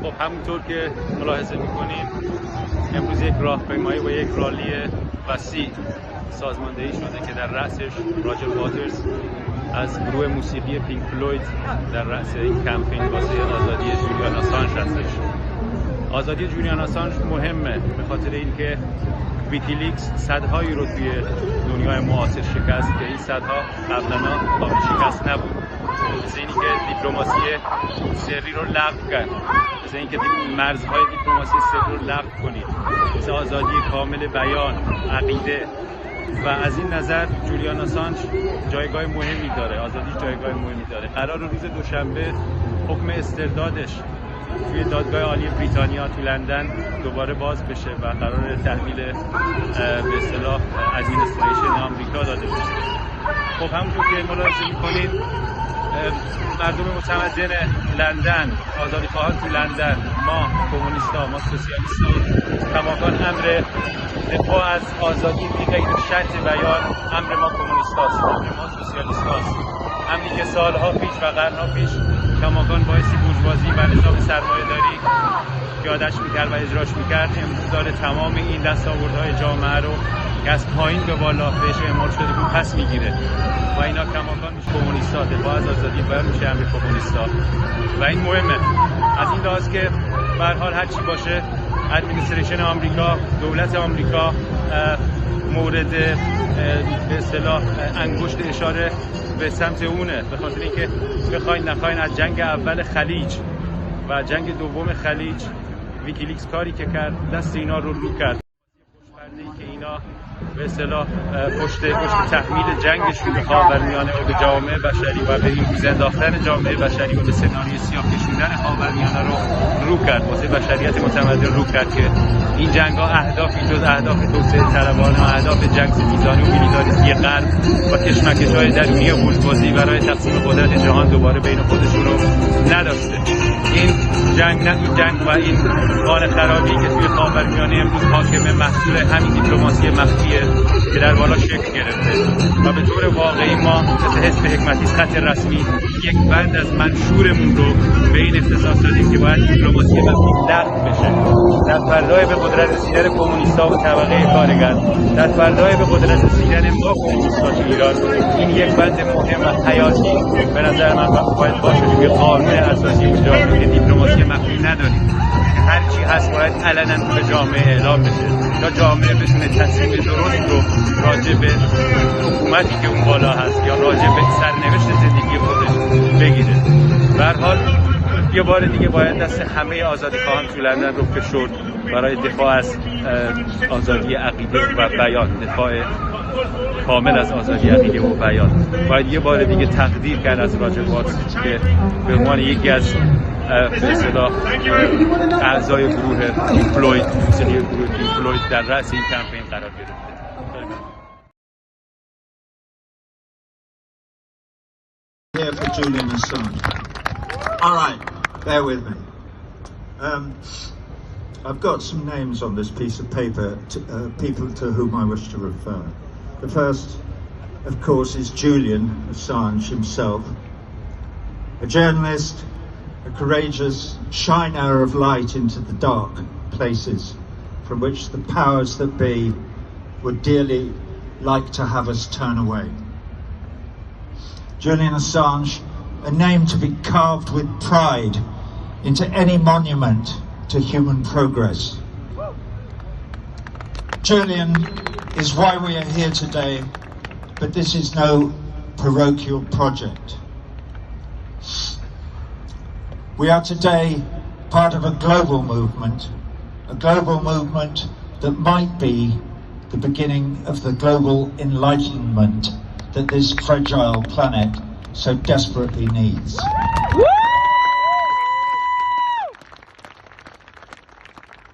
خب همونطور که ملاحظه میکنیم امروز یک راهپیمایی و یک رالی وسیع سازماندهی شده که در رأسش راجر واترز از گروه موسیقی پینک فلوید در رأس این کمپین واسه آزادی جولیان آسانژ هستش. آزادی جولیان آسانژ مهمه به خاطر اینکه ویکیلیکس صدهایی رو توی دنیای معاصر شکست که این صدها قبلا قابل شکست نبود. مثل اینی که دیپلماسی سری رو لغو کرد، مثل اینکه مرزهای دیپلماسی سری رو لغو کنید، مثل آزادی کامل بیان، عقیده. و از این نظر جولیان آسانژ جایگاه مهمی داره، آزادی جایگاه مهمی داره. قرار روز دوشنبه حکم استردادش توی دادگاه عالی بریتانیا تو لندن دوباره باز بشه و قرار تحویل به اصطلاح ادمنستریشن آمریکا داده بشه. خب همونطور که ملاحظه می‌کنید مردم متمدن لندن، آزادی خواهان تو لندن، ما کمونیست‌ها، ما سوسیالیست‌ها کماکان امر دفاع از آزادی غیر شرط بیان امر ما کمونیست‌هاست، امر ما سوسیالیست‌هاست. امری که سالها پیش و قرن‌ها پیش کماکان باعث بورژوازی و نظام سرمایه‌داری پیاده‌اش می‌کرد و اجراش می‌کرد، امروز داره تمام این دستاوردهای جامعه رو که از پایین به بالا بهش اعمال شده بود پس میگیره و اینا کماکان میشه کمونیستا. دفاع از آزادی باید میشه امر کمونیستا و این مهمه از این لحاظ که به هر حال هر چی باشه ادمنستریشن آمریکا، دولت آمریکا مورد به اصطلاح انگشت اشاره به سمت اونه، به خاطر اینکه بخواین نخواین از جنگ اول خلیج و جنگ دوم خلیج ویکیلیکس کاری که کرد دست اینا رو کرد که اینا به اصطلاح پشت تحمیل جنگشون به خاورمیانه و به جامعه بشری و به این انداختن جامعه بشری و به سناریوی سیاه کشوندن خاورمیانه رو کرد، واسه بشریت متمدن رو کرد که این جنگ‌ها اهدافی جز اهداف توسعه طلبانه و اهداف جنگ ستیزانه و میلیتاریستی غرب و کشمکش‌های درونی بورژوازی برای تقسیم قدرت جهان دوباره بین خودشون رو نداشته. این جنگ و این حال خرابی که توی خاورمیانه امروز حاکمه محصول همین دیپلماسی مخفیه که در بالا شکل گرفته و به طور واقعی ما مثل حزب حکمتی خط رسمی یک بند از منشورمون رو به این اختصاص دادیم که باید دیپلماسی مخفی لغو بشه. در فردای به قدرت رسیدن کمونیست‌ها و طبقه کارگر، در فردای به قدرت رسیدن ما کمونیست‌ها تو ایران، این یک بند مهم و حیاتی به نظر من باید باشه توی قانون اساسی جامعه. دیپلماسی مخفی نداریم، هر چی هست باید علنا به جامعه اعلام بشه تا جامعه بتونه تصمیم درست رو راجع به حکومتی که اون بالا هست یا راجع به سرنوشت زندگی خودش بگیره. به هر حال یه بار دیگه باید دست همه آزادی خواهان تو لندن رو فشرد برای دفاع از آزادی عقیده و بیان، دفاع کامل از آزادی عقیده و بیان. باید یه بار دیگه تقدیر کرد از راجر واترز که به عنوان یکی از به اصطلاح اعضای گروه پینک فلوید، موسیقی گروه پینک فلوید در رأس این کمپین قرار گرفته. Here for Julian Assange. All right, bear with me. I've got some names on this piece of paper, people to whom I wish to refer. The first, of course, is Julian Assange himself, a journalist, a courageous shiner of light into the dark places from which the powers that be would dearly like to have us turn away. Julian Assange, a name to be carved with pride into any monument to human progress. Julian is why we are here today, but this is no parochial project. We are today part of a global movement that might be the beginning of the global enlightenment that this fragile planet so desperately needs.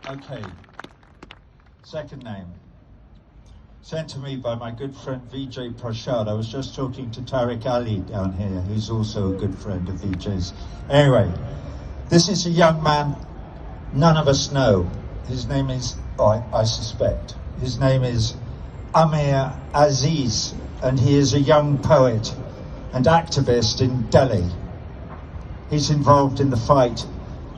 Okay, second name, sent to me by my good friend Vijay Prashad. I was just talking to Tariq Ali down here, who's also a good friend of Vijay's. Anyway, this is a young man none of us know. His name is, I suspect, his name is Amir Aziz, and he is a young poet and activist in Delhi. He's involved in the fight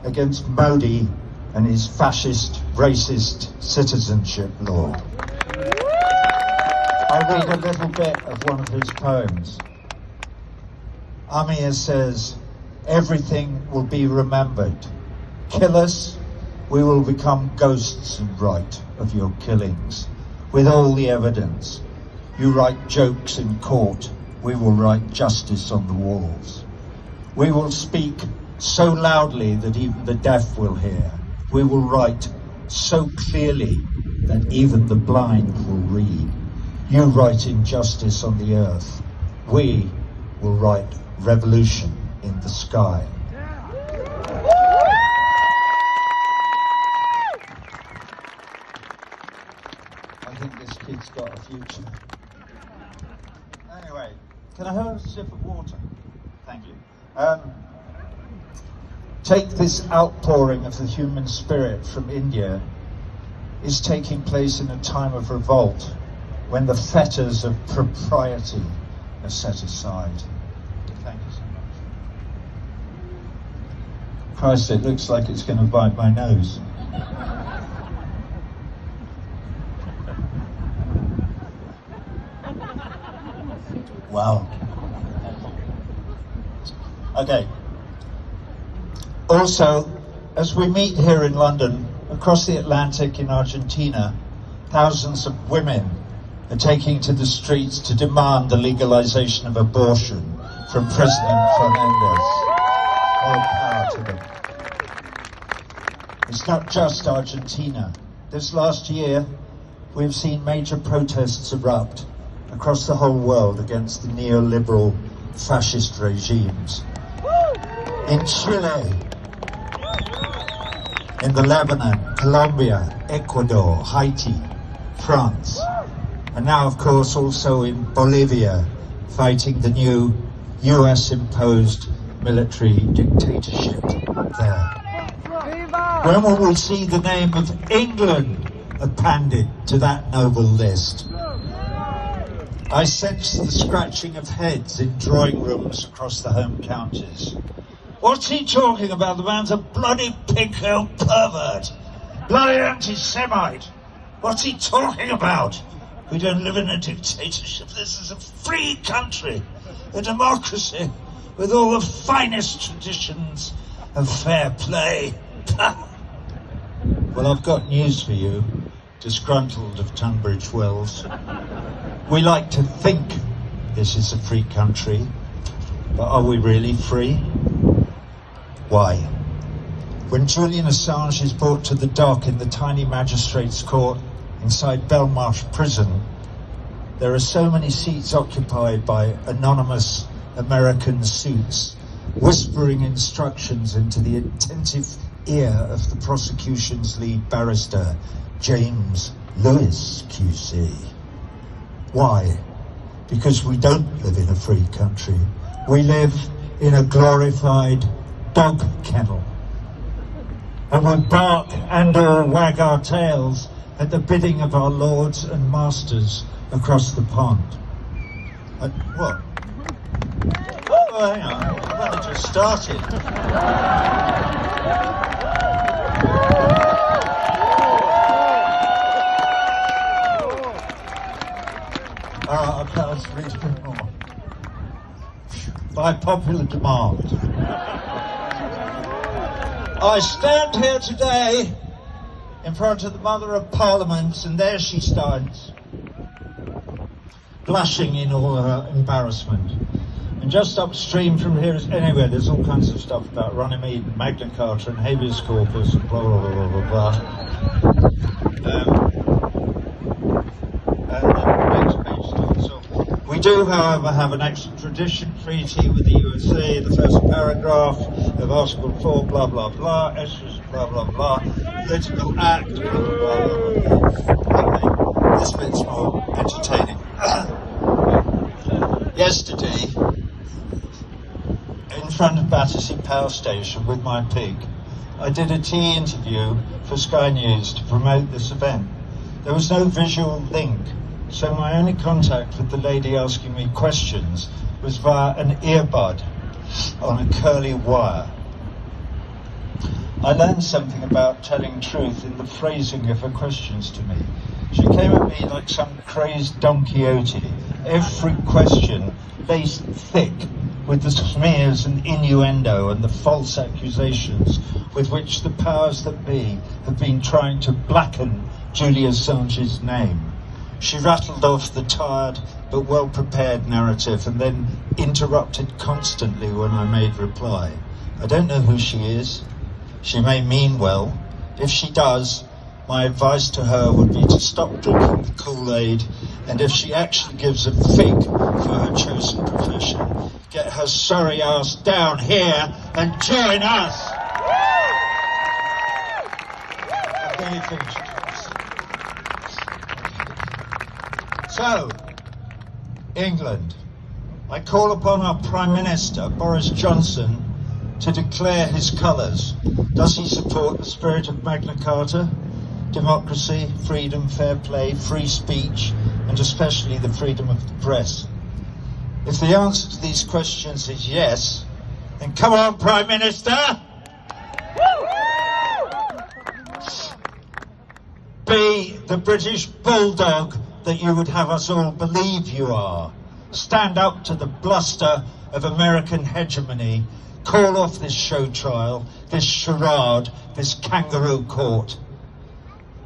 against Modi and his fascist, racist citizenship law. I'll read a little bit of one of his poems. Amir says, everything will be remembered. Kill us, we will become ghosts and write of your killings. With all the evidence, you write jokes in court, we will write justice on the walls. We will speak so loudly that even the deaf will hear. We will write so clearly that even the blind will read. You write injustice on the earth. We will write revolution in the sky. I think this kid's got a future. Anyway, can I have a sip of water? Thank you. Take this outpouring of the human spirit from India is taking place in a time of revolt when the fetters of propriety are set aside. Thank you so much. Christ, it looks like it's going to bite my nose. Wow. Okay. Also, as we meet here in London, across the Atlantic in Argentina, thousands of women are taking to the streets to demand the legalization of abortion from President Fernandez. All power to them. It's not just Argentina. This last year, we've seen major protests erupt across the whole world against the neoliberal fascist regimes. In Chile, in the Lebanon, Colombia, Ecuador, Haiti, France, and now of course also in Bolivia, fighting the new US-imposed military dictatorship there. When will we see the name of England appended to that noble list? I sense the scratching of heads in drawing rooms across the home counties. What's he talking about? The man's a bloody pig-tailed pervert. Bloody anti-Semite. What's he talking about? We don't live in a dictatorship. This is a free country, a democracy with all the finest traditions of fair play. Well, I've got news for you, disgruntled of Tunbridge Wells. We like to think this is a free country, but are we really free? Why? When Julian Assange is brought to the dock in the tiny magistrate's court inside Belmarsh prison, there are so many seats occupied by anonymous American suits, whispering instructions into the attentive ear of the prosecution's lead barrister, James Lewis, QC. Why? Because we don't live in a free country. We live in a glorified dog kennel. And we bark and or wag our tails at the bidding of our lords and masters across the pond. What? Oh, hang on. Well, it just started. Okay, let's read a bit more. By popular demand. I stand here today in front of the Mother of Parliament, and there she stands, blushing in all her embarrassment. And just upstream from here is, anyway, there's all kinds of stuff about Runnymede and Magna Carta and habeas corpus and blah, blah, blah, blah, blah, and then the next page starts off. We do, however, have an extradition treaty with the USA, the first paragraph of Article 4, blah, blah, blah, Estes, blah, blah, blah, political act, blah, blah, blah, blah. Okay, this bit's more entertaining. Yesterday, in front of Battersea Power Station with my pig, I did a tea interview for Sky News to promote this event. There was no visual link, so my only contact with the lady asking me questions was via an earbud on a curly wire. I learned something about telling truth in the phrasing of her questions to me. She came at me like some crazed Don Quixote, every question laced thick with the smears and innuendo and the false accusations with which the powers that be have been trying to blacken Julian Assange's name. She rattled off the tired but well-prepared narrative and then interrupted constantly when I made reply. I don't know who she is. She may mean well. If she does, my advice to her would be to stop drinking the Kool-Aid, and if she actually gives a fig for her chosen profession, get her sorry ass down here and join us. Okay, finished. So, England. I call upon our Prime Minister, Boris Johnson, to declare his colours. Does he support the spirit of Magna Carta? Democracy, freedom, fair play, free speech, and especially the freedom of the press? If the answer to these questions is yes, then come on, Prime Minister! Be the British bulldog that you would have us all believe you are. Stand up to the bluster of American hegemony. Call off this show trial, this charade, this kangaroo court.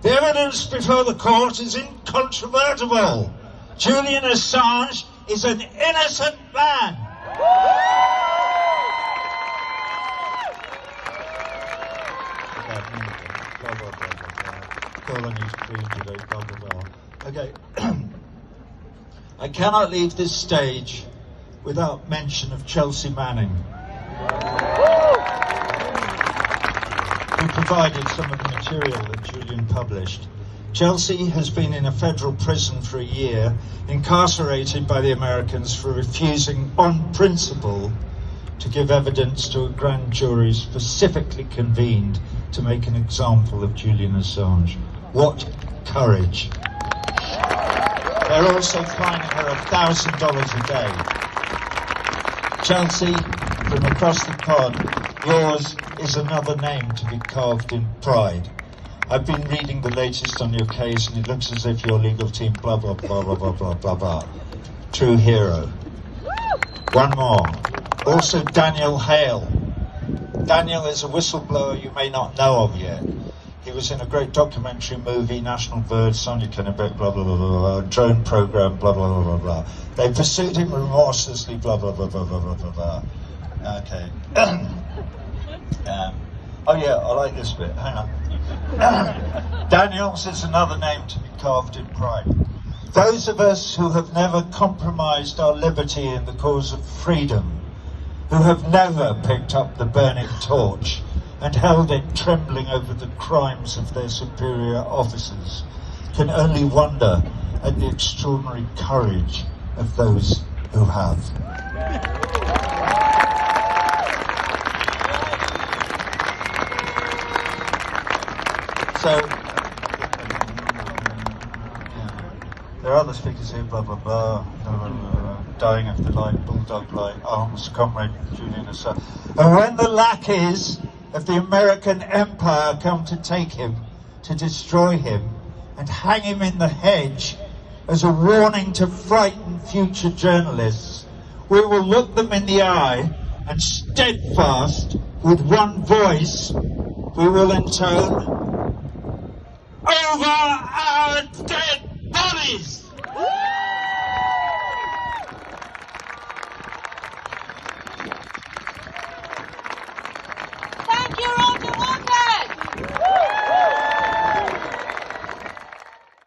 The evidence before the court is incontrovertible. Julian Assange is an innocent man. Okay. I cannot leave this stage without mention of Chelsea Manning, who provided some of the material that Julian published. Chelsea has been in a federal prison for a year, incarcerated by the Americans for refusing on principle to give evidence to a grand jury specifically convened to make an example of Julian Assange. What courage. They're also fining her $1,000 a day. Chelsea, from across the pond, yours is another name to be carved in pride. I've been reading the latest on your case and it looks as if your legal team blah blah blah blah blah blah blah blah. True hero. One more. Also Daniel Hale. Daniel is a whistleblower you may not know of yet. He was in a great documentary movie, National Bird, Sonia Kennebec, blah, blah, blah, blah, blah, drone program, blah, blah, blah, blah, blah. They pursued him remorselessly, blah, blah, blah, blah, blah, blah, blah, blah. Okay. Oh yeah, I like this bit, hang on. Daniels is another name to be carved in pride. Those of us who have never compromised our liberty in the cause of freedom, who have never picked up the burning torch, and held it trembling over the crimes of their superior officers, can only wonder at the extraordinary courage of those who have. So, there are other speakers here, blah, blah, blah, blah, blah, blah, dying of delight, bulldog-like arms, comrade Julian Assange. And when the lackeys of the American empire come to take him, to destroy him, and hang him in the hedge as a warning to frighten future journalists, we will look them in the eye and steadfast, with one voice, we will intone, "Over our dead bodies!"